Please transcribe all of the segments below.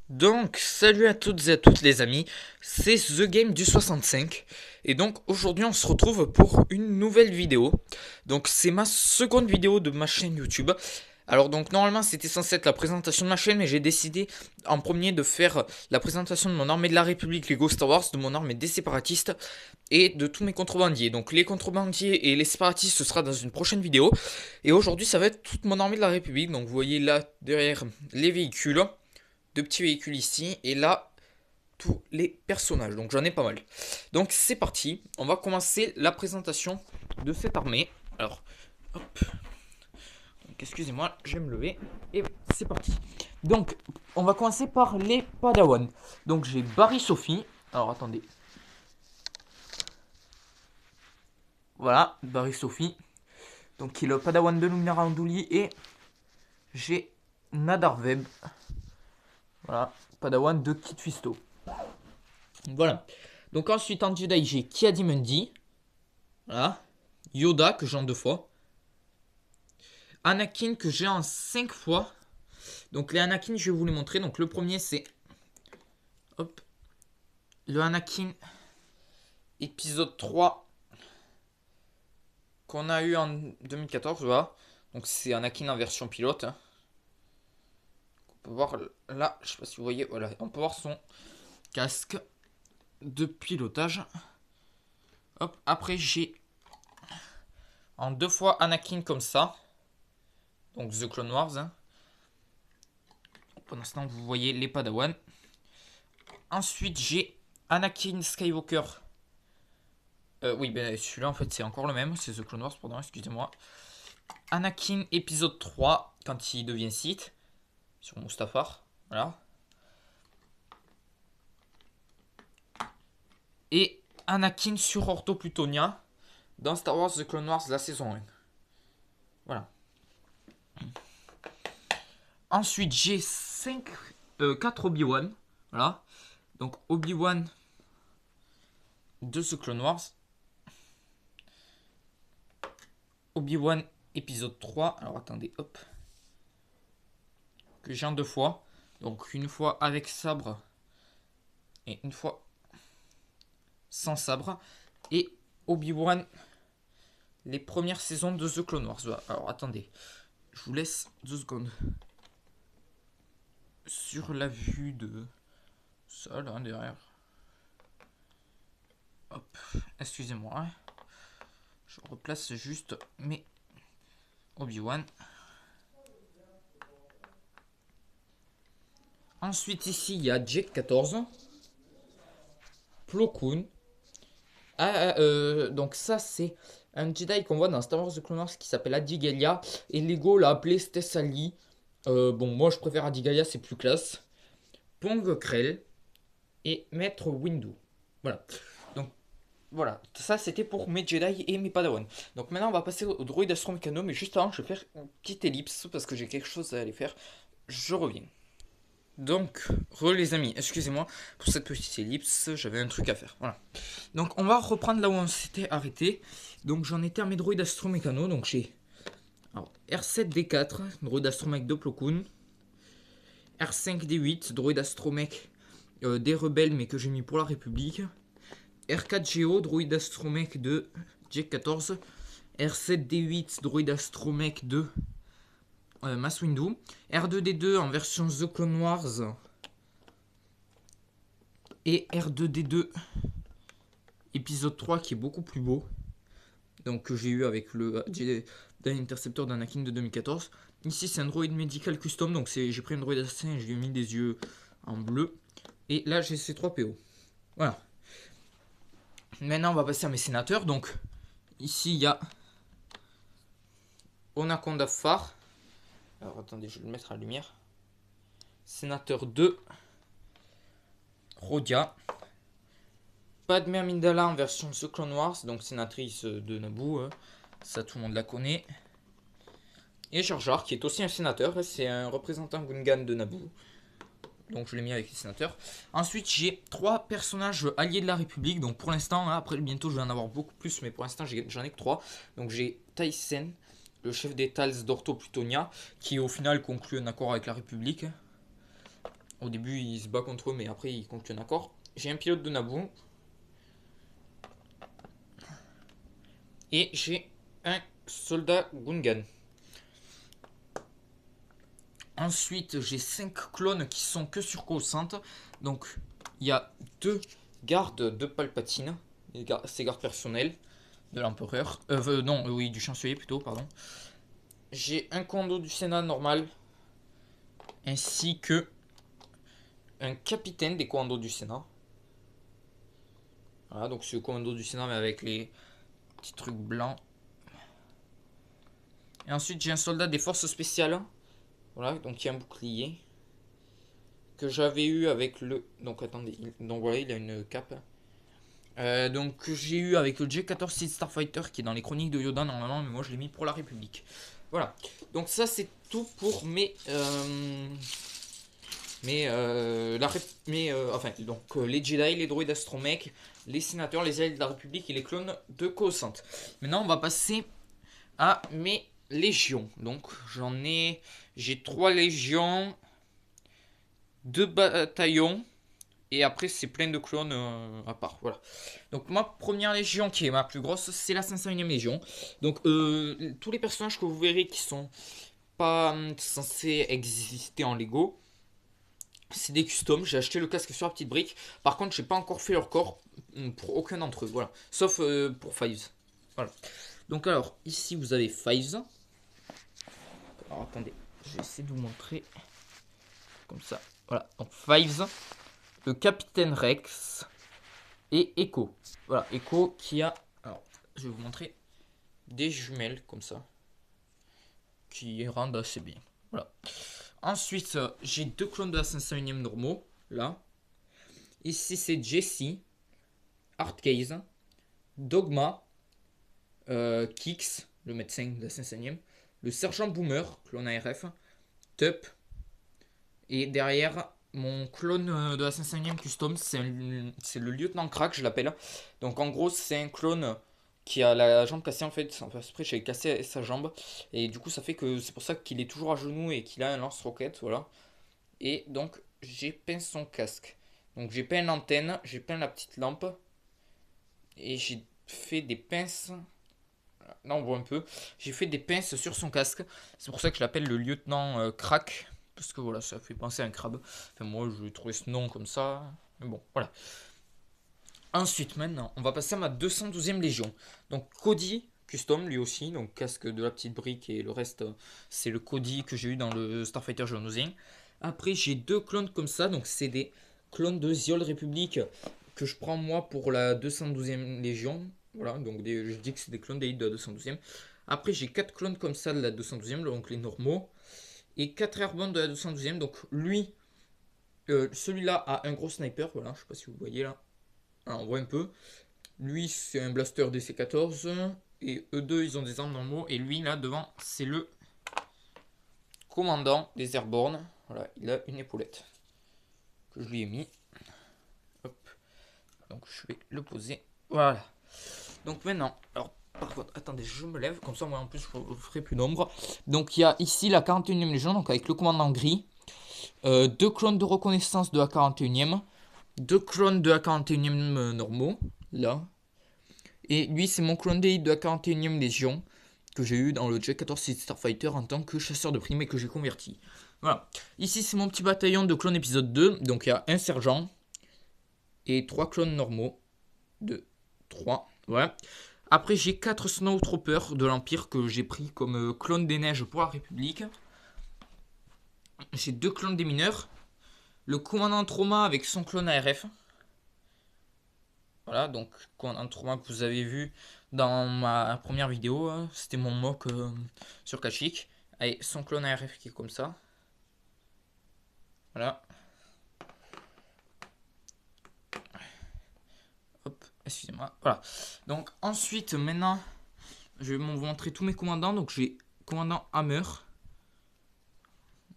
Donc, salut à toutes et à toutes les amis, c'est The Game du 65 et donc aujourd'hui on se retrouve pour une nouvelle vidéo. Donc c'est ma seconde vidéo de ma chaîne YouTube. Alors donc normalement c'était censé être la présentation de ma chaîne mais j'ai décidé en premier de faire la présentation de mon armée de la République Lego Star Wars, de mon armée des séparatistes et de tous mes contrebandiers. Donc les contrebandiers et les séparatistes ce sera dans une prochaine vidéo. Et aujourd'hui ça va être toute mon armée de la République. Donc vous voyez là derrière les véhicules, deux petits véhicules ici, et là, tous les personnages. Donc j'en ai pas mal. Donc c'est parti, on va commencer la présentation de cette armée. Alors, hop. Donc excusez-moi, je vais me lever. Et c'est parti. Donc, on va commencer par les Padawan. Donc j'ai Barry Sophie. Alors attendez. Voilà, Barry Sophie. Donc qui est le Padawan de Luminara Andouli. Et j'ai Nadar Web. Voilà, Padawan de Kit Fisto. Voilà. Donc ensuite en Jedi j'ai Ki-Adi-Mundi. Voilà. Yoda que j'ai en 2 fois. Anakin que j'ai en 5 fois. Donc les Anakin je vais vous les montrer. Donc le premier c'est hop, le Anakin épisode 3 qu'on a eu en 2014. Voilà. Donc c'est Anakin en version pilote. On peut voir là, je sais pas si vous voyez, voilà, on peut voir son casque de pilotage. Hop, après j'ai en 2 fois Anakin comme ça. Donc The Clone Wars. Pendant ce temps, vous voyez les Padawan. Ensuite, j'ai Anakin Skywalker. Oui, ben celui-là, en fait, c'est encore le même. C'est The Clone Wars, pardon, excusez-moi. Anakin épisode 3, quand il devient Sith. Sur Mustafar. Voilà. Et Anakin sur Ortho Plutonia. Dans Star Wars The Clone Wars, la saison 1. Voilà. Ensuite, j'ai 4 Obi-Wan. Voilà. Donc, Obi-Wan de The Clone Wars. Obi-Wan épisode 3. Alors attendez, hop. Que j'ai en 2 fois. Donc une fois avec sabre et une fois sans sabre. Et Obi-Wan, les premières saisons de The Clone Wars. Alors attendez, je vous laisse 2 secondes. Sur la vue de ça là derrière. Hop, excusez-moi. Hein. Je replace juste mes Obi-Wan. Ensuite ici il y a Jake 14. Plo Koon. Donc ça c'est un Jedi qu'on voit dans Star Wars The Clone Wars qui s'appelle Adigalia. Et Lego l'a appelé Stessali. Bon, moi je préfère Adigalia, c'est plus classe. Pong Krell et Maître Windu. Voilà. Donc voilà, ça c'était pour mes Jedi et mes Padawan. Donc maintenant on va passer au droïde Astro-Mécano, mais juste avant je vais faire une petite ellipse parce que j'ai quelque chose à aller faire. Je reviens. Donc, les amis, excusez-moi pour cette petite ellipse, j'avais un truc à faire. Voilà. Donc, on va reprendre là où on s'était arrêté. Donc, j'en étais à mes droïdes Astro-Mécano. Donc, j'ai R7D4, droïde Astromech de Plo Koon. R5D8, droïde Astromech des rebelles, mais que j'ai mis pour la République. R4GO, droïde Astromech de Jake 14. R7D8, droïde Astromech de Mace Windu. R2D2 en version The Clone Wars. Et R2D2 épisode 3 qui est beaucoup plus beau. Donc que j'ai eu avec le Jedi Interceptor d'Anakin de 2014. Ici c'est un droïde médical custom. Donc j'ai pris un droïde assassin et je lui ai mis des yeux en bleu. Et là j'ai ces 3 PO. Voilà. Maintenant on va passer à mes sénateurs. Donc ici il y a Onaconda Phare. Alors attendez, je vais le mettre à la lumière. Sénateur 2. Rodia. Padmé Amidala en version The Clone Wars, donc sénatrice de Naboo, ça tout le monde la connaît. Et Jar Jar qui est aussi un sénateur, c'est un représentant Gungan de Naboo. Donc je l'ai mis avec les sénateurs. Ensuite j'ai 3 personnages alliés de la République, donc pour l'instant, après bientôt je vais en avoir beaucoup plus, mais pour l'instant j'en ai que 3. Donc j'ai Tyson, le chef des Tals d'Ortho Plutonia, qui au final conclut un accord avec la République. Au début, il se bat contre eux, mais après, il conclut un accord. J'ai un pilote de Naboo. Et j'ai un soldat Gungan. Ensuite, j'ai 5 clones qui sont que sur Coruscant. Donc, il y a 2 gardes de Palpatine. Ces gardes personnels de l'empereur. Non, oui, du chancelier plutôt, pardon. J'ai un commando du Sénat normal. Ainsi que un capitaine des commandos du Sénat. Voilà, donc c'est le commando du Sénat mais avec les petits trucs blancs. Et ensuite, j'ai un soldat des forces spéciales. Voilà, donc il y a un bouclier. Que j'avais eu avec le... Donc attendez, donc voilà, il a une cape. Donc que j'ai eu avec le J-14 Starfighter qui est dans les chroniques de Yoda normalement, mais moi je l'ai mis pour la République. Voilà, donc ça c'est tout pour les Jedi, les droïdes astromech, les sénateurs, les alliés de la République et les clones de Coruscant. Maintenant on va passer à mes légions. Donc j'ai 3 légions, 2 bataillons. Et après, c'est plein de clones à part. Voilà. Donc, ma première légion, qui est ma plus grosse, c'est la 501e légion. Donc, tous les personnages que vous verrez qui sont pas censés exister en Lego, c'est des customs. J'ai acheté le casque sur la petite brique. Par contre, j'ai pas encore fait leur corps pour aucun d'entre eux. Voilà. Sauf pour Fives. Voilà. Donc, alors, ici, vous avez Fives. Alors, attendez. Je vais essayer de vous montrer. Comme ça. Voilà. Donc, Fives. Le capitaine Rex et Echo. Voilà, Echo qui a... Alors, je vais vous montrer des jumelles comme ça. Qui rendent assez bien. Voilà. Ensuite, j'ai 2 clones de la 501e normaux. Là. Ici, c'est Jessie, Hardcase, Dogma, Kix, le médecin de la 501e, le sergent Boomer, clone ARF, Tup. Et derrière... Mon clone de la 501e Custom, c'est le lieutenant Crack, je l'appelle. Donc en gros, c'est un clone qui a la jambe cassée en fait. Enfin, après, j'ai cassé sa jambe. Et du coup, ça fait que c'est pour ça qu'il est toujours à genoux et qu'il a un lance-roquette. Voilà. Et donc, j'ai peint son casque. Donc j'ai peint l'antenne, j'ai peint la petite lampe. Et j'ai fait des pinces. Là, on voit un peu. J'ai fait des pinces sur son casque. C'est pour ça que je l'appelle le lieutenant Crack. Parce que voilà, ça fait penser à un crabe. Enfin, moi, je trouvais ce nom comme ça. Mais bon, voilà. Ensuite, maintenant, on va passer à ma 212e Légion. Donc, Cody, custom, lui aussi. Donc, casque de la petite brique et le reste, c'est le Cody que j'ai eu dans le Starfighter Geonosien. Après, j'ai 2 clones comme ça. Donc, c'est des clones de The Old Republic que je prends moi pour la 212e Légion. Voilà, donc je dis que c'est des clones d'élite de la 212e. Après, j'ai 4 clones comme ça de la 212e, donc les normaux. Et 4 airborne de la 212e. Donc lui, celui-là a un gros sniper. Voilà, je sais pas si vous voyez là. Alors, on voit un peu. Lui, c'est un blaster DC-14. Et eux deux, ils ont des armes normaux. Et lui, là, devant, c'est le commandant des airborne. Voilà, il a une épaulette que je lui ai mis. Hop. Donc, je vais le poser. Voilà. Donc maintenant, alors par contre, attendez, je me lève, comme ça moi en plus je ferai plus d'ombre. Donc il y a ici la 41e Légion, donc avec le commandant gris, 2 clones de reconnaissance de la 41e, 2 clones de la 41e normaux, là. Et lui c'est mon clone d'élite de la 41e Légion, que j'ai eu dans le J-14 Starfighter en tant que chasseur de primes et que j'ai converti. Voilà. Ici c'est mon petit bataillon de clones épisode 2, donc il y a un sergent et 3 clones normaux. 2, 3, voilà. Après, j'ai 4 Snowtroopers de l'Empire que j'ai pris comme clone des neiges pour la République. J'ai 2 clones des mineurs. Le commandant Trauma avec son clone ARF. Voilà, donc commandant Trauma que vous avez vu dans ma première vidéo. C'était mon mock sur Kashyyyk. Allez, son clone ARF qui est comme ça. Voilà. Hop, excusez-moi. Voilà. Donc ensuite, maintenant... Je vais vous montrer tous mes commandants. Donc j'ai commandant Hammer.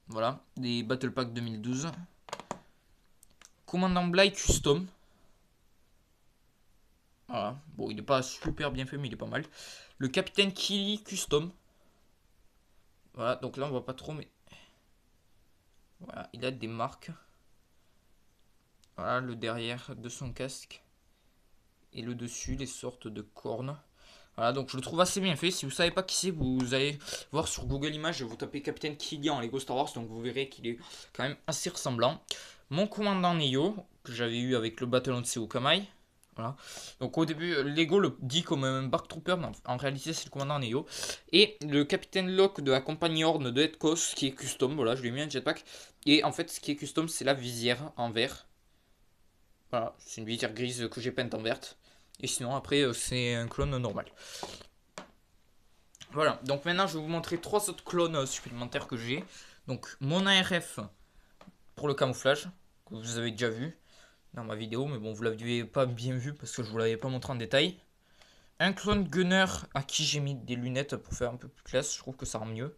Voilà, des Battle Pack 2012. Commandant Bly Custom. Voilà, bon il n'est pas super bien fait mais il est pas mal. Le capitaine Killy Custom. Voilà, donc là on voit pas trop mais... Voilà, il a des marques. Voilà le derrière de son casque. Et le dessus, les sortes de cornes. Voilà, donc je le trouve assez bien fait. Si vous savez pas qui c'est, vous allez voir sur Google Images, vous tapez Capitaine Killian en Lego Star Wars, donc vous verrez qu'il est quand même assez ressemblant. Mon commandant Neo, que j'avais eu avec le bataillon de Seukamai. Voilà. Donc au début, Lego le dit comme un Bark Trooper, mais en réalité c'est le commandant Neo. Et le capitaine Locke de la compagnie Horn de Edkos, qui est custom. Voilà, je lui ai mis un jetpack. Et en fait, ce qui est custom, c'est la visière en vert. Voilà, c'est une visière grise que j'ai peinte en verte. Et sinon, après, c'est un clone normal. Voilà, donc maintenant, je vais vous montrer 3 autres clones supplémentaires que j'ai. Donc, mon ARF pour le camouflage, que vous avez déjà vu dans ma vidéo. Mais bon, vous ne l'aviez pas bien vu parce que je ne vous l'avais pas montré en détail. Un clone gunner à qui j'ai mis des lunettes pour faire un peu plus classe. Je trouve que ça rend mieux.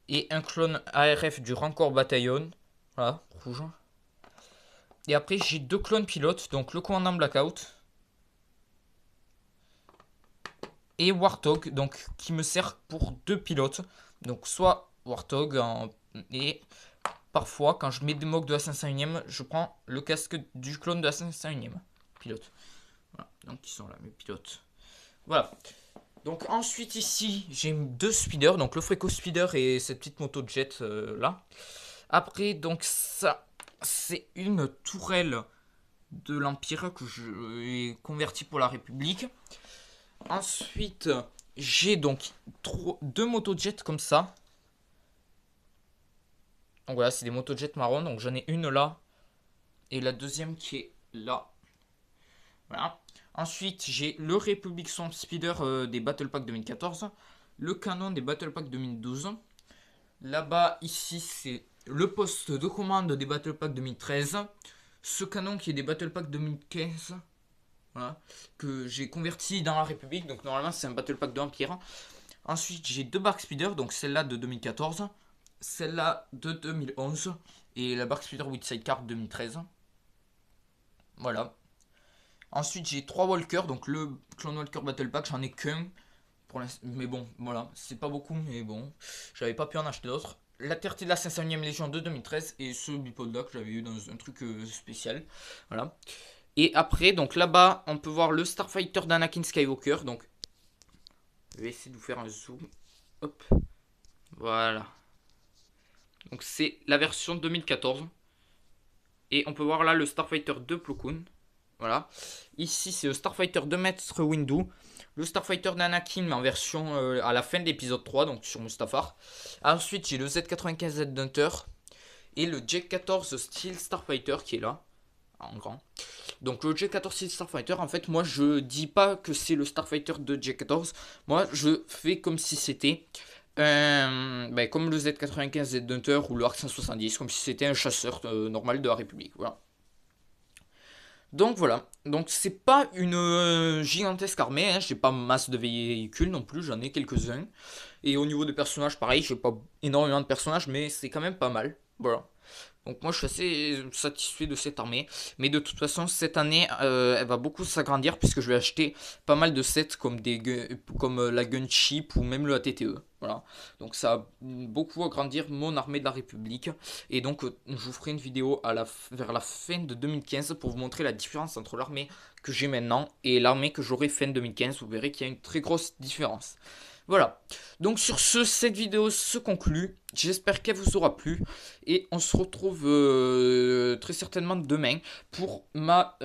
Et un clone ARF du Rancor Bataillon. Voilà, rouge. Et après, j'ai 2 clones pilotes. Donc, le commandant Blackout. Et Warthog, donc qui me sert pour 2 pilotes. Donc soit Warthog et parfois quand je mets des mocks de la 501ème, je prends le casque du clone de la 501ème pilote. Voilà, donc ils sont là mes pilotes. Voilà. Donc ensuite ici j'ai 2 speeders, donc le Freco Speeder et cette petite moto jet là. Après donc ça c'est une tourelle de l'Empire que j'ai converti pour la République. Ensuite, j'ai donc 2 motojets comme ça. Donc voilà, c'est des motojets marron. Donc j'en ai une là. Et la deuxième qui est là. Voilà. Ensuite, j'ai le Republic Swamp Speeder des Battle Pack 2014. Le canon des Battle Pack 2012. Là-bas, ici, c'est le poste de commande des Battle Pack 2013. Ce canon qui est des Battle Pack 2015. Voilà, que j'ai converti dans la République. Donc normalement c'est un Battle Pack de Empire. Ensuite j'ai 2 Bark Speeder. Donc celle-là de 2014, celle-là de 2011 et la Bark Speeder with Sidecar 2013. Voilà. Ensuite j'ai 3 Walkers. Donc le Clone Walker Battle Pack, j'en ai qu'un. Mais bon, voilà, c'est pas beaucoup, mais bon, j'avais pas pu en acheter d'autres. La Terre de la 501ème Légion de 2013 et ce bipod là que j'avais eu dans un truc spécial. Voilà. Et après, donc là-bas, on peut voir le Starfighter d'Anakin Skywalker. Donc, je vais essayer de vous faire un zoom. Hop. Voilà. Donc, c'est la version 2014. Et on peut voir là le Starfighter de Plo Koon. Voilà. Ici, c'est le Starfighter de Maître Windu. Le Starfighter d'Anakin, mais en version à la fin de l'épisode 3, donc sur Mustafar. Ensuite, j'ai le Z95Z Hunter. Et le J14 Steel Starfighter qui est là. En grand. Donc le J14 Starfighter, en fait, moi je dis pas que c'est le Starfighter de J14. Moi je fais comme si c'était comme le Z95 Z Hunter ou le Arc 170, comme si c'était un chasseur normal de la République. Voilà. Donc voilà, donc c'est pas une gigantesque armée, hein. J'ai pas masse de véhicules non plus, j'en ai quelques-uns. Et au niveau des personnages, pareil, j'ai pas énormément de personnages, mais c'est quand même pas mal. Voilà. Donc moi je suis assez satisfait de cette armée. Mais de toute façon cette année elle va beaucoup s'agrandir puisque je vais acheter pas mal de sets comme la Gunship ou même le ATTE. Voilà. Donc ça va beaucoup agrandir mon armée de la République. Et donc je vous ferai une vidéo vers la fin de 2015 pour vous montrer la différence entre l'armée que j'ai maintenant et l'armée que j'aurai fin 2015. Vous verrez qu'il y a une très grosse différence. Voilà, donc sur ce, cette vidéo se conclut. J'espère qu'elle vous aura plu. Et on se retrouve très certainement demain pour ma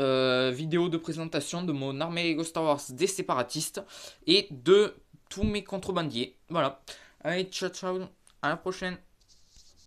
vidéo de présentation de mon armée Lego Star Wars des séparatistes et de tous mes contrebandiers. Voilà, allez, ciao ciao, à la prochaine.